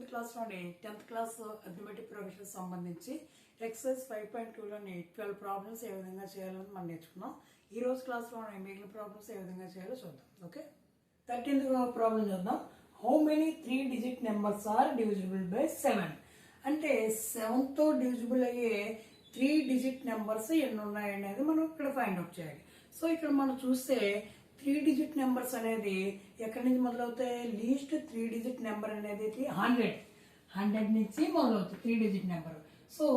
క్లాస్లోని 10th class arithmetic profession సంబంధించి exercise 5.2లోని 12 problems ఏ విధంగా చేయాలని మనం నేర్చుకున్నాం. ఈ రోజు క్లాస్లోని మిగిలిన ప్రాబ్లమ్స్ ఏ విధంగా చేయాలో చూద్దాం. ఓకే, 13th ప్రాబ్లం చూద్దాం. How many 3 digit numbers are divisible by 7? అంటే 7తో డివిజిబుల్ అయ్యే 3 డిజిట్ నెంబర్స్ ఎన్ని ఉన్నాయనేది మనం ఇక్కడ ఫైండ్ అవుట్ చేయాలి. సో ఇక్కడ మనం చూస్తే 3 డిజిట్ నెంబర్స్ అనేది ఎక్కడి నుంచి మొదలవుతాయి? లీస్ట్ 3 డిజిట్ నెంబర్ అనేది 100 నుంచి మొదలవుతుంది 3 digit number. So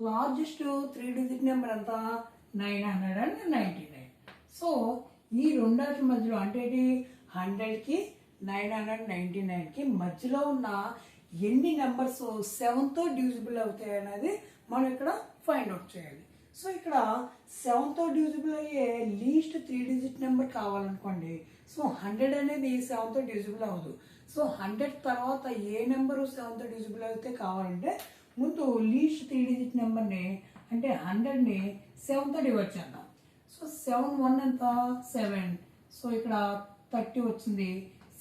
largest 3 digit number ఎంత? 999. సో ఈ రెండాటి మధ్యలో అంటే 100కి 999కి మధ్యలో ఉన్న ఎన్ని నెంబర్స్ 7తో డివిజిబుల్ అవుతాయి అనేది మనం ఇక్కడ ఫైండ్ అవుట్ చేయాలి. సో ఇక్కడ 7తో డివిజిబుల్ అయ్యే లీస్ట్ 3 డిజిట్ నెంబర్ కావాలనుకోండి. సో 100 అనేది 7తో డివిజిబుల్ అవ్వదు. సో 100 తర్వాత ఏ నెంబరు 7తో డివిజిబుల్ అయితే కావాలంటే ముందు లీస్ట్ 3 డిజిట్ నెంబర్ని అంటే 100ని 7తో డివైడ్ చేద్దాం. సో 7 1 ఎంత? 7. సో ఇక్కడ 30 వచ్చింది.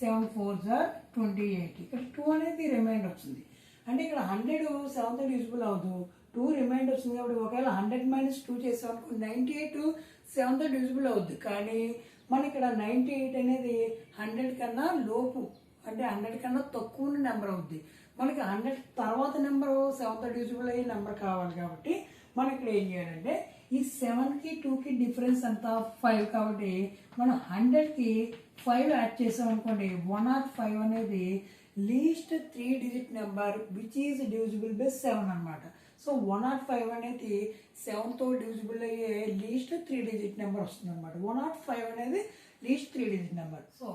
7 4 28. ఇక్కడ 2 అనేది రిమైండర్ వచ్చింది. అంటే ఇక్కడ 100 7తో డివిజిబుల్ అవ్వదు, 2 రిమైండర్ వచ్చింది. కాబట్టి ఒకవేళ 100 - 2 చేసామనుకో 98 7తో డివిజిబుల్ అవుద్ది. కానీ మన ఇక్కడ 98 అనేది 100 కన్నా లోపు అంటే 100 కన్నా తక్కువ ఉన్న నెంబర్ అవుద్ది. మనకి 100 తర్వాత నెంబరు 7తో డివిజిబుల్ అయ్యే నెంబర్ కావాలి. కాబట్టి మనం ఇక్కడ ఏం చేయాలంటే ఈ 7కి 2కి డిఫరెన్స్ అంతా 5 కాబట్టి మనం 100కి 5 యాడ్ చేసాం అనుకోండి 105 అనేది least 3 digit number which is divisible by 7 అనమాట. సో 105 అనేది 7తో డివిజిబుల్ అయ్యే లీస్ట్ 3 డిజిట్ నెంబర్ వస్తుంది అనమాట. 105 అనేది least 3 digit number. So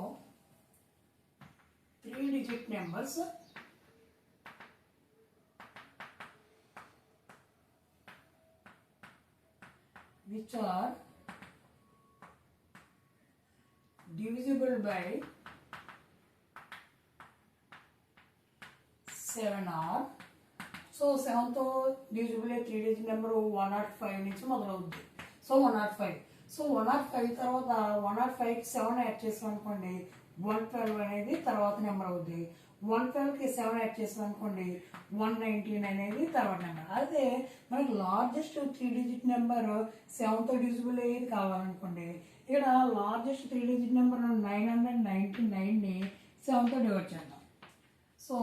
3 digit numbers which are divisible by 7 are. So 7తో డివిజిబుల్ అయ్యే 3 డిజిట్ నెంబర్ 105 నుంచి మొదలవుద్ది. సో 105. సో 105 తర్వాత 105కి 7 యాడ్ చేసాం అనుకోండి 112 అనేది తర్వాత నెంబర్ అవుద్ది. 112కి 7 యాడ్ చేసాం అనుకోండి 119 అనేది తర్వాత నెంబర్. అదే మనకి లార్జెస్ట్ 3 డిజిట్ నెంబర్ 7తో డివిజిబుల్ అయ్యేది కావాలనుకోండి ఇక్కడ లార్జెస్ట్ 3 డిజిట్ నెంబర్ 999ని 7తో డివైడ్ చేద్దాం. సో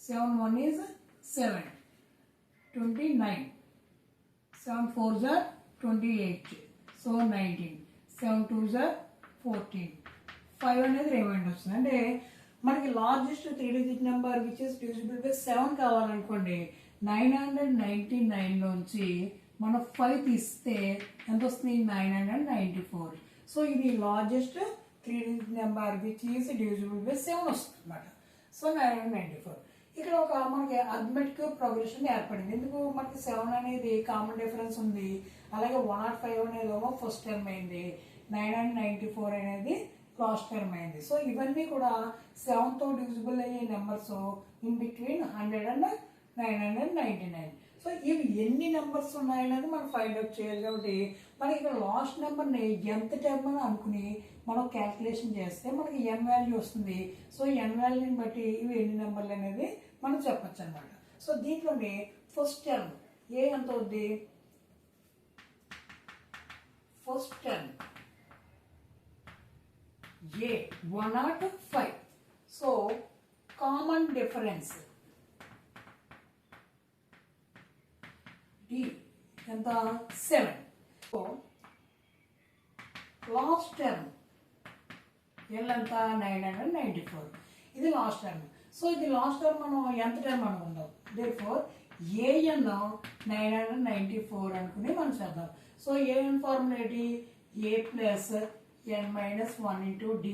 7 1 is 7, 29, 7 4 28, సో 19, 7 2 14, 5 అనేది రిమైండర్ వస్తుంది. అంటే మనకి largest 3 digit number which is divisible by 7 కావాలనుకోండి 999లోంచి మనం 5 తీస్తే ఎంత వస్తుంది? 994. సో ఇది largest 3 digit number which is divisible by 7 వస్తుంది అనమాట. సో 994. ఇక్కడ ఒక మనకి అథమెటిక్ ప్రోగ్రెషన్ ఏర్పడింది. ఎందుకు? మనకి 7 అనేది కామన్ డిఫరెన్స్ ఉంది. అలాగే 105 అనేది ఫస్ట్ టర్మ్ అయింది, 994 అనేది లాస్ట్ టర్మ్ అయింది. సో ఇవన్నీ కూడా 7తో డివిజిబుల్ అయ్యే numbers in between 100 and 999. So ఇవి ఎన్ని నెంబర్స్ ఉన్నాయనేది మనం ఫైండ్ అవుట్ చేయాలి. కాబట్టి మనకి ఇక్కడ లాస్ట్ నెంబర్ని ఎంత టర్మ్ అని అనుకుని మనం క్యాల్కులేషన్ చేస్తే మనకి n వాల్యూ వస్తుంది. సో n వాల్యూని బట్టి ఇవి ఎన్ని నెంబర్లు అనేది మనం చెప్పచ్చు అనమాట. సో దీంట్లోని ఫస్ట్ టర్మ్ ఏ ఎంత అవుద్ది? ఫస్ట్ టర్మ్ ఏ 105. సో కామన్ డిఫరెన్స్ డి ఎంత? 7. సో లాస్ట్ టర్మ్ ఎల్ ఎంత? 994. ఇది లాస్ట్ టర్మ్. సో ఇది లాస్ట్ టర్మ్ మనం ఎంత టర్మ్ అనుకుందాం. దేర్ఫోర్ ఏఎన్ 994 అనుకుని మనం చేద్దాం. సో ఏఎన్ ఫార్ములా ఏంటి? A plus n - 1 into d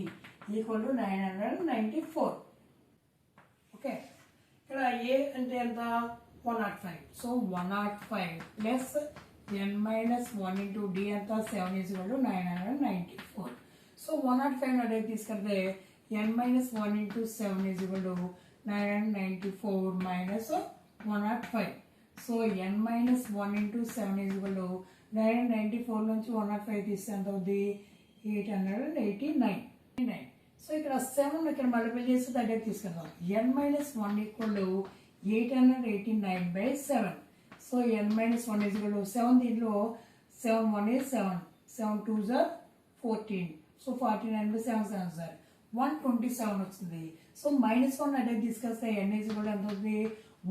equal to 994. Okay, ఇక్కడ ఏ అంటే ఎంత? 105. So 105 plus n - 1 into d ఎంత? 7 ఈక్వల్ టు 994. సో 105 అనేది తీసుకెళ్తే n - 1 into 7 equal to 994 minus 105. So n - 1 into 7 equal to 994 నుంచి 105 తీస్తే ఎంత అవుద్ది? 889. సో ఇక్కడ 7 ఇక్కడ మల్టిపుల్ చేసి దగ్గర తీసుకెళ్దాం. n-1 equal 889/7. So n-1 is equal 7. దీంట్లో 7 1 is 7, 7 2s are 14. So 49/7 sir 127 వచ్చింది. సో -1 అదే తీసుకొస్తే n ఈజ్ ఈక్వల్ ఎంత అవుతుంది?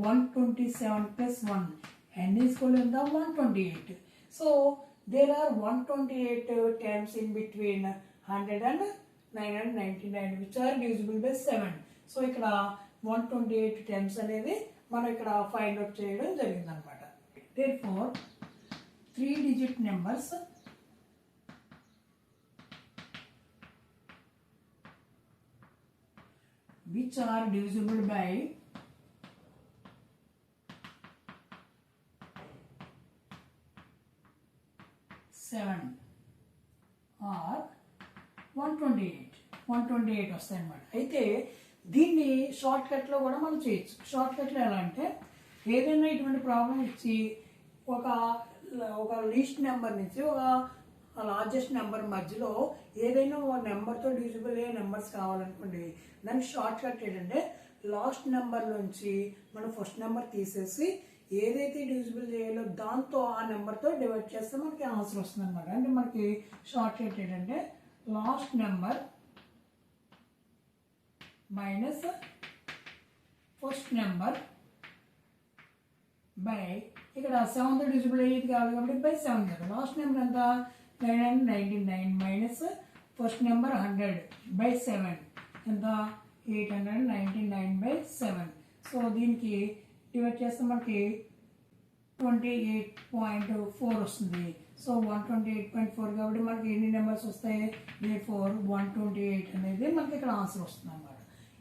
127 + 1. n ఈజ్ ఈక్వల్ ఎంత? 128. So there are 128 terms in between 100 and 999 which are divisible by 7. So ఇక్కడ 128 terms అనేది మనం ఇక్కడ ఫైండ్ అవుట్ చేయడం జరిగింది అనమాట. Therefore 3-digit numbers which are divisible by 7 or 128 వస్తాయి అన్నమాట. అయితే దీన్ని షార్ట్ కట్లో కూడా మనం చేయొచ్చు. షార్ట్ కట్లో ఎలా అంటే ఏదైనా ఇటువంటి ప్రాబ్లం ఇచ్చి ఒక లీస్ట్ నెంబర్ నుంచి ఒక లార్జెస్ట్ నెంబర్ మధ్యలో ఏదైనా ఒక నెంబర్తో డివిజిబుల్ అయ్యే నెంబర్స్ కావాలనుకోండి, దానికి షార్ట్ కట్ ఏంటంటే లాస్ట్ నెంబర్ నుంచి మనం ఫస్ట్ నెంబర్ తీసేసి ఏదైతే డివిజిబుల్ చేయాలో దాంతో ఆ నెంబర్తో డివైడ్ చేస్తే మనకి ఆన్సర్ వస్తుంది అనమాట. అంటే మనకి షార్ట్ కట్ ఏంటంటే last number minus first number by ఇక్కడ 7తో డివిజిబుల్ అయ్యేది కావాలి కాబట్టి బై 7 కదా. లాస్ట్ నెంబర్ ఎంత? 999 మైనస్ ఫస్ట్ నెంబర్ 100 బై 7 ఎంత? 899/7. సో దీనికి డివైడ్ చేస్తే మనకి 28.4 వస్తుంది. సో 128.4 కాబట్టి మనకి ఎన్ని నెంబర్స్ వస్తాయి? 128 అనేది మనకి ఇక్కడ ఆన్సర్ వస్తుంది అన్నమాట.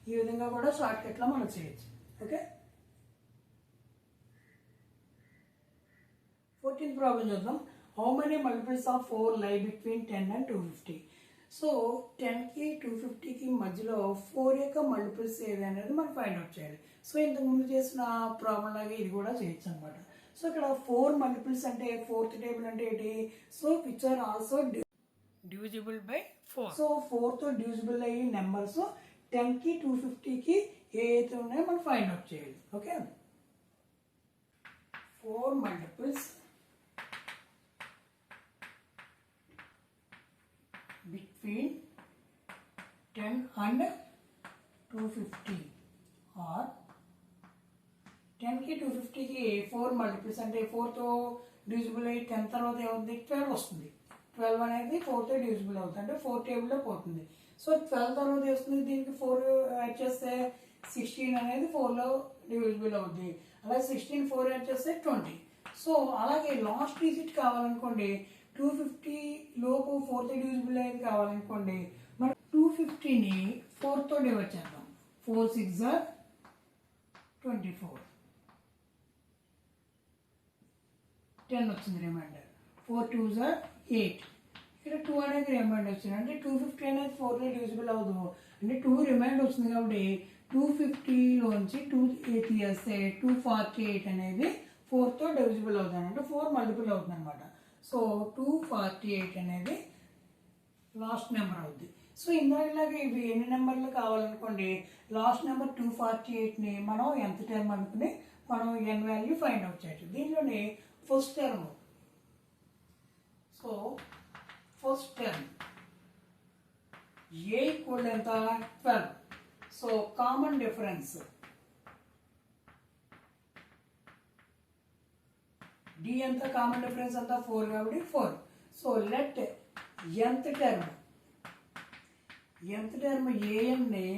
ఈ విధంగా కూడా షార్ట్ కట్లో మనం చేయొచ్చు. ఓకే, 14th ప్రాబ్లం చూద్దాం. హౌ మెనీ మల్టిపుల్స్ ఆఫ్ 4 లై బిట్వీన్ 10 and 250? సో 10కి 250కి మధ్యలో 4 యొక్క మల్టిపుల్స్ ఏది అనేది మనం ఫైండ్ అవుట్ చేయాలి. సో ఇంతకుముందు చేసిన ప్రాబ్లం లాగా ఇది కూడా చేయొచ్చు అనమాట. సో ఇక్కడ 4 మల్టిపుల్స్ అంటే 4th టేబుల్ అంటే ఏంటి? So which are also divisible by 4. So 4తో డివిజిబుల్ అయ్యే నెంబర్స్ 10కి 250కి ఏ అయితే ఉన్నాయో మనం ఫైండ్ అవుట్ చేయాలి. Okay, 4 multiples between 10 and 250 or 10కి 250కి 4 మల్టిపుల్స్ అంటే 4తో డివిజిబుల్ అయ్యి 10 తర్వాత ఏమవుతుంది? 12 వస్తుంది. 12 అనేది 4తో డివిజిబుల్ అవుతుంది అంటే 4 టేబుల్లో పోతుంది. సో 12 తర్వాత వస్తుంది, దీనికి 4 యాడ్ చేస్తే 16 అనేది 4లో డివిజిబుల్ అవుతుంది. అలాగే 16 4 యాడ్ చేస్తే 20. సో అలాగే లాస్ట్ డిజిట్ కావాలనుకోండి 250 లోపు 4తో డివిజిబుల్ అయ్యేది కావాలనుకోండి మనం 250ని 4తో డివైడ్ చేద్దాం. 4 6 are 24, 10 వచ్చింది రిమైండర్. 4 2s are 8. ఇక్కడ 2 అనేది రిమైండర్ వచ్చింది అంటే 250 అనేది 4లో డివిజిబుల్ అవ్వదు అంటే 2 రిమైండర్ వచ్చింది కాబట్టి 250లోంచి 2 తీసేస్తే 248 అనేది 4తో డివిజిబుల్ అవుతుంది అంటే 4 మల్టిపుల్ అవుతుంది అనమాట. సో 248 అనేది లాస్ట్ నెంబర్ అవుద్ది. సో ఇందాకలాగా ఇవి ఎన్ని నెంబర్లు కావాలనుకోండి లాస్ట్ నెంబర్ 248ని మనం ఎంత టర్మ్ అనుకుని మనం n వాల్యూ ఫైండ్ అవుట్ చేయొచ్చు. దీంట్లోనే first term, so first term a equal ఎంత? 12. సో కామన్ డిఫరెన్స్ d ఎంత? కామన్ డిఫరెన్స్ అంతా 4 కాబట్టి 4. సో లెట్ nth టర్మ్ an-ని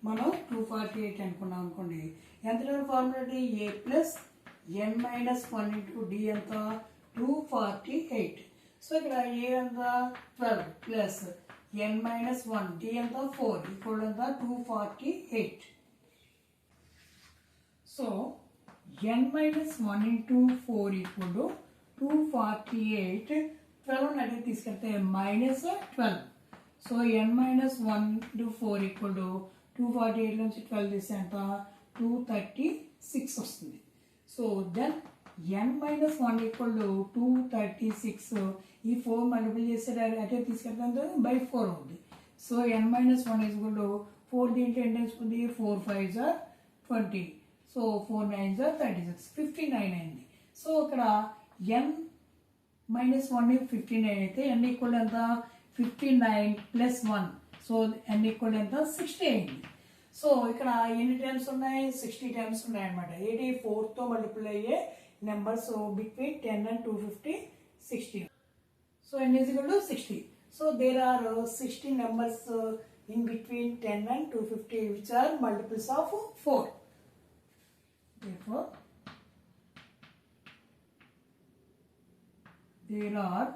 మనం 248 అనుకున్నాం అనుకోండి. nth term formula a plus n-1 into d ఎంత? 248. సో ఇక్కడ a ఎంత? 12 ప్లస్ n-1 d ఎంత? 4 ఈక్వల్ ఎంత? 248. So n-1 into 4 equal to 248. 12 అనేది తీసుకెళ్తే -12. So n-1 into 4 equal to 248 నుంచి 12 తీస్తే ఎంత? 236 వస్తుంది. So then n-1 equal to 236. ఈ 4 మల్టిపుల్ చేస్తే అటే తీసుకెళ్తే బై 4 అవుతుంది. So n minus 1 is equal to 4 దీంట్లో ఎన్ని టైమ్స్ ఉంది 4 5s are 20. So 4 9s are 36, 59 అయింది. సో ఇక్కడ n minus 1 59 అయితే n ఈక్వల్ ఎంత 59 ప్లస్ 1. సో n ఈక్వల్ ఎంత 60 అయింది. సో ఇక్కడ ఎన్ని టైమ్స్ ఉన్నాయి 60 టైమ్స్ ఉన్నాయి అనమాట. ఏంటి 4తో మల్టిపుల్ అయ్యే numbers between 10 and 250 60. So n is equal to 60. So there are 60 numbers in between 10 and 250 which are multiples of 4. Therefore, there are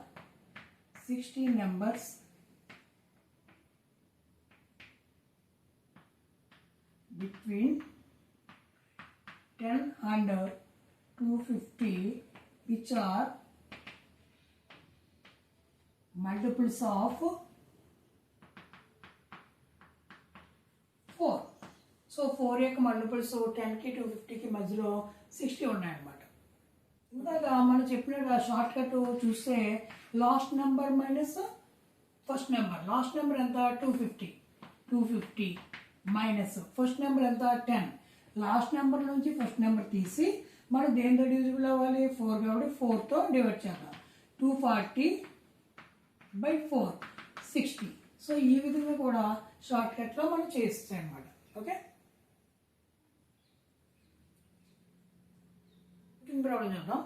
60 numbers between 10 and 250 which are multiples of 4. So 4 యొక్క multiples 10కి 250కి మధ్యలో 60 ఉన్నాయన్నమాట. ఇందాక మనం చెప్పినట్టు short cut చూస్తే last number minus first number. Last number ఎంత 250 minus first number ఎంత 10. లాస్ట్ నెంబర్ నుంచి ఫస్ట్ నెంబర్ తీసి మనం దేంతో డివిజిబుల్ అవ్వాలి 4 కాబట్టి 4తో డివైడ్ చేద్దాం. 240/4 60. సో ఈ విధంగా కూడా షార్ట్ కట్లో మనం చేస్తాం అన్నమాట. ఓకే, ప్రాబ్లం చూద్దాం.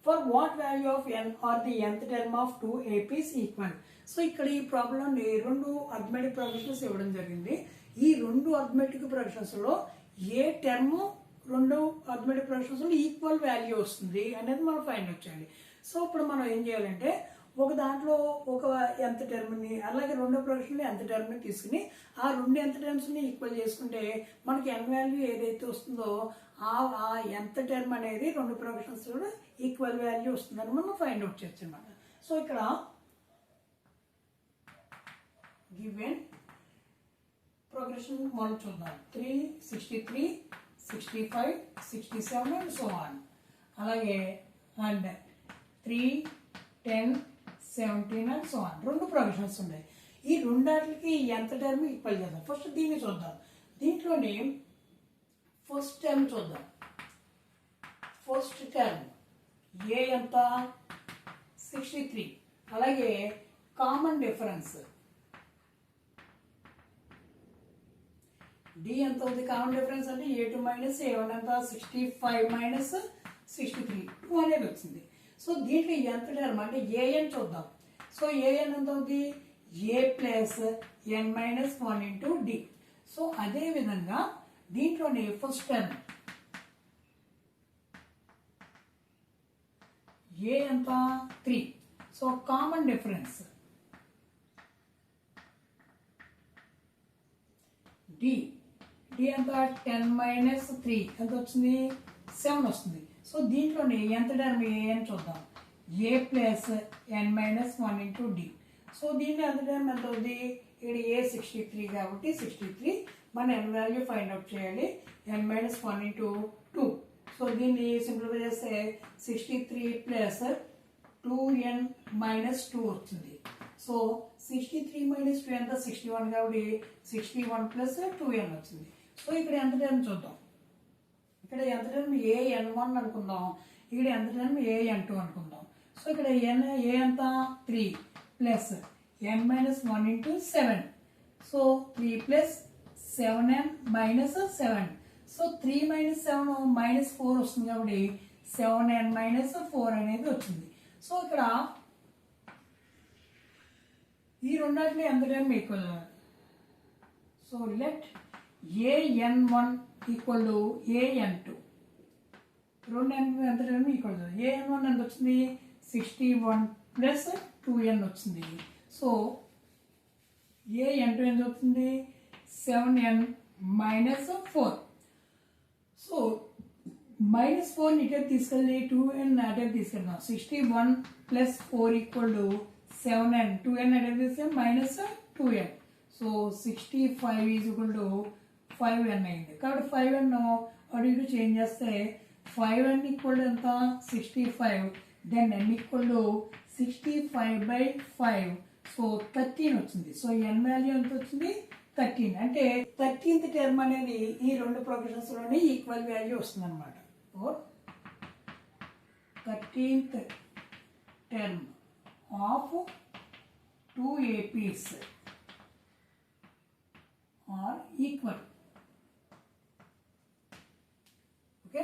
For what value of n are the nth term of 2 APs equal. So ఇక్కడ ఈ ప్రాబ్లం 2 అర్థమెటిక్ ప్రొఫెషన్స్ ఇవ్వడం జరిగింది. ఈ 2 అర్థమెటిక్ ప్రొఫెషన్స్ లో ఏ టర్మ్ 2 అర్థమెటిక్ ప్రొఫెషన్స్ లో ఈక్వల్ వాల్యూ వస్తుంది అనేది మనం ఫైండ్ అవుట్ చేయాలి. సో ఇప్పుడు మనం ఏం చేయాలంటే ఒక దాంట్లో ఒక ఎంత టర్మ్ని అలాగే రెండో ప్రొఫెషన్ని ఎంత టర్మ్ని తీసుకుని ఆ 2 ఎంత టర్మ్స్ని ఈక్వల్ చేసుకుంటే మనకి n వాల్యూ ఏదైతే వస్తుందో ఆ ఎంత టర్మ్ అనేది 2 ప్రొఫెషన్స్ కూడా ఈక్వల్ వాల్యూ వస్తుందని మనం ఫైండ్ అవుట్ చేయొచ్చు అన్నమాట. సో ఇక్కడ గివెన్ ప్రోగ్రెషన్ మనం చూద్దాం. 3 63 65 67 అండ్ సో ఆన్. అలాగే and 3 10 17 and so on 2 provisions ఉన్నాయి. ఈ రెండాటికి ఎంత టర్మ్ ఈక్వల్ చేద్దాం. ఫస్ట్ దీన్ని చూద్దాం. దీంట్లోని ఫస్ట్ టర్మ్ చూద్దాం. ఫస్ట్ టర్మ్ ఏ ఎంత 63. అలాగే కామన్ డిఫరెన్స్ డి ఎంత ఉంది. కామన్ డిఫరెన్స్ అంటే a2 మైనస్ a1 ఎంత 65 మైనస్ 63 2 అనేది వచ్చింది. సో దీంట్లో ఎంత టర్మ్ అంటే an చూద్దాం. సో an ఎంత అవుతుంది a plus n minus 1 into d. So అదే విధంగా దీంట్లోని ఫస్ట్ టర్మ్ a ఎంత 3. సో కామన్ డిఫరెన్స్ డి ఎంత 10 మైనస్ 3 ఎంత వచ్చింది 7 వస్తుంది. సో దీంట్లోనే ఎంత టర్మ్ ఏ అని చూద్దాం. A plus n minus 1 into d. So దీంట్లో ఎంత టర్మ్ ఎంత అవుతుంది. ఇక్కడ ఏ 63 కాబట్టి 63 మన n వాల్యూ ఫైండ్ అవుట్ చేయాలి. n minus 1 into 2. సో దీన్ని సింప్లిఫై చేస్తే 63 ప్లస్ 2n మైనస్ 2 వస్తుంది. సో 63 మైనస్ 2 ఎంత 61 కాబట్టి 61 ప్లస్ 2n వచ్చింది. సో ఇక్కడ ఎంత టర్మ్ చూద్దాం. ఇక్కడ ఎంత టర్మ్ an1 అనుకుందాం. ఇక్కడ ఎంత టర్మ్ an2 అనుకుందాం. సో ఇక్కడ ఏ ఎంత 3 plus n minus 1 into 7. So 3 plus 7n minus 7. So 3 minus 7 minus 4 వస్తుంది కాబట్టి 7n మైనస్ 4 అనేది వచ్చింది. సో ఇక్కడ ఈ రెండాటిలో ఎంత term equal. So let an1 equal to an2. రెండు ఎంత టర్మ్ ఈక్వల్. an1 ఎంత వచ్చింది 61 ప్లస్ 2n వచ్చింది. సో an2 ఎంత వచ్చింది 7n మైనస్ 4. సో మైనస్ 4 ఇటెక్ తీసుకెళ్ళి 2n అటెక్ తీసుకెళ్దాం. 61 plus 4 equal to 7n. 2n అటెక్ తీసుకెళ్ళి minus 2n. So 65 is equal to 5n అయింది. కాబట్టి 5n అటు ఇటు చేంజ్ చేస్తే 5n ఈక్వల్ టు ఎంత 65. Then n equal to 65/5. So 13 వచ్చింది. సో n వాల్యూ ఎంత వచ్చింది 13. అంటే 13th టర్మ్ అనేది ఈ రెండు ప్రొగ్రెషన్స్ లోనే ఈక్వల్ వాల్యూ వస్తుంది అనమాట. 13th term of 2 APs are equal. Okay,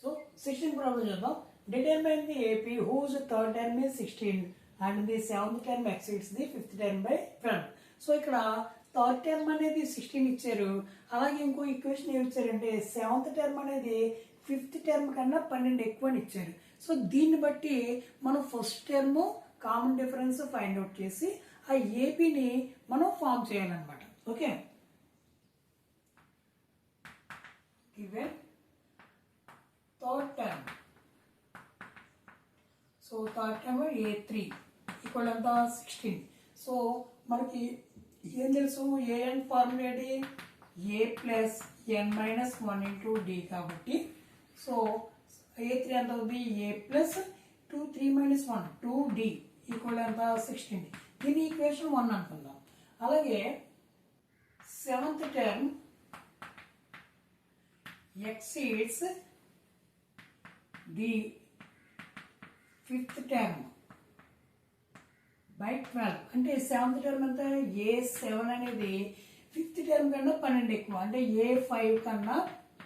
so 16 problem చూద్దాం. Determine the AP whose third term is 16 and the seventh term exceeds the fifth term by 12. So ఇక్కడ థర్డ్ టర్మ్ అనేది 16 ఇచ్చారు. అలాగే ఇంకో ఈక్వేషన్ ఏమి ఇచ్చారంటే సెవెంత్ టర్మ్ అనేది fifth term కన్నా 12 ఎక్కువ ఇచ్చారు. సో దీన్ని బట్టి మనం first term common difference find out చేసి ఆ ఏపీని మనం ఫామ్ చేయాలన్నమాట. Okay, given third term. So third term A3 equal అంతా 16. సో మనకి ఏం తెలుసు, ఏఎన్ ఫార్ములా ఏంటి, A plus n minus 1 into D. కాబట్టి సో A3 ఎంత అవుతుంది, A plus 2 3 minus 1 2D equal ఎంత 16. దీని ఈక్వేషన్ 1 అనుకుందాం. అలాగే seventh term exceeds the fifth term by 12. అంటే సెవెంత్ టర్మ్ అంతా A7 అనేది ఫిఫ్త్ టర్మ్ కన్నా 12 ఎక్కువ. అంటే A5 కన్నా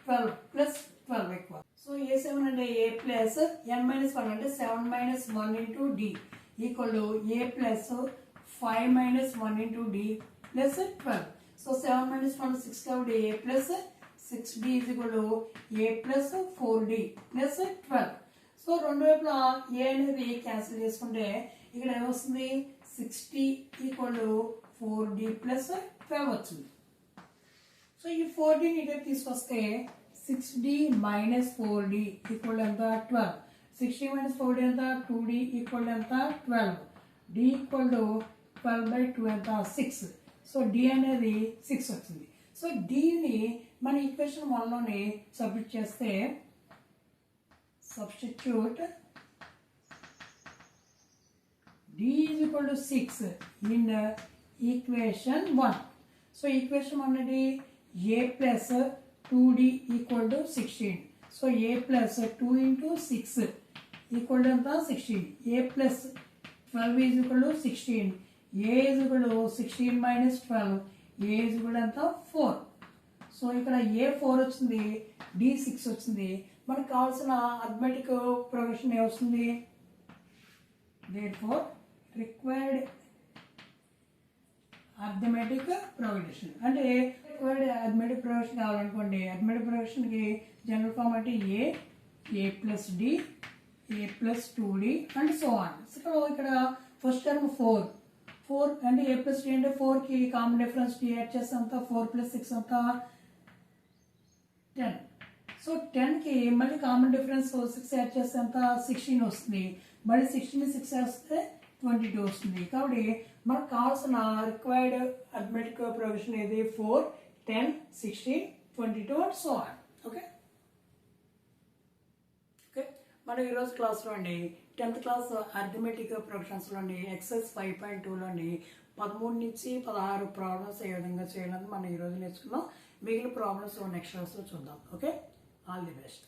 12 ప్లస్ 12 ఎక్కువ. సో A7 అంటే A ప్లస్ n మైనస్ 1 అంటే 7 minus 1 into D equal A plus 5 minus 1 into D plus 12. So 7 minus 1 6 కాబట్టి A plus 6D is equal A plus 4D plus 12. So రెండు వైపులా ఏ అనేది క్యాన్సిల్ చేసుకుంటే ఇక్కడ ఏమొస్తుంది 60 ఈక్వల్ 4D ప్లస్ 12 వచ్చింది. సో ఈ 4Dని ఇటు తీసుకొస్తే 6D మైనస్ 4D ఈక్వల్ ఎంత 12. 60 మైనస్ 4D ఎంత 2D ఈక్వల్ ఎంత 12. D ఈక్వల్ 12 బై 2 ఎంత 6. సో D అనేది 6 వచ్చింది. సో Dని మన ఈక్వేషన్ 1లోనే సబ్మిట్ చేస్తే substitute D is equal to 6 in equation 1. So equation 1 అనేది A plus 2D equal to 16. So A plus 2 into 6 equal to 16. A plus 12 is equal to 16. A is equal to 16 minus 12. A is equal to 4. So ఇక్కడ A4 వచ్చింది, D6 వచ్చింది. మనకు కావాల్సిన arithmetic progression ఏమొస్తుంది, therefore required arithmetic progression. అంటే required arithmetic progression కావాలనుకోండి, arithmetic progression కి general form అంటే A plus D, A plus 2D and so on. So ఇక్కడ ఫస్ట్ టర్మ్ 4 అంటే A ప్లస్ D అంటే 4కి కామన్ డిఫరెన్స్ D యాడ్ చేస్తే అంతా 4 ప్లస్ 6 అంతా 10. సో 10కి మళ్ళీ కామన్ డిఫరెన్స్ 6 యాడ్ చేస్తే అంతా 16 వస్తుంది. మళ్ళీ 16 6 వేస్తే 22 వస్తుంది. కాబట్టి మనకు కావాల్సిన రిక్వైర్డ్ అర్థమెటిక్ ప్రొగ్రెషన్ ఏది 4 10 16 22 అండ్ సో ఆన్. ఓకే, మనం ఈరోజు క్లాస్లో అండి 10th క్లాస్ అర్థమెటిక్ ప్రొగ్రెషన్స్లోని ఎక్సైజ్ 5.2లోని 13 నుంచి 16 ప్రాబ్లమ్స్ ఏ విధంగా చేయాలని మనం ఈరోజు నేర్చుకున్నాం. మిగిలిన ప్రాబ్లమ్స్ నెక్స్ట్ క్లాస్లో చూద్దాం. Okay, all the best.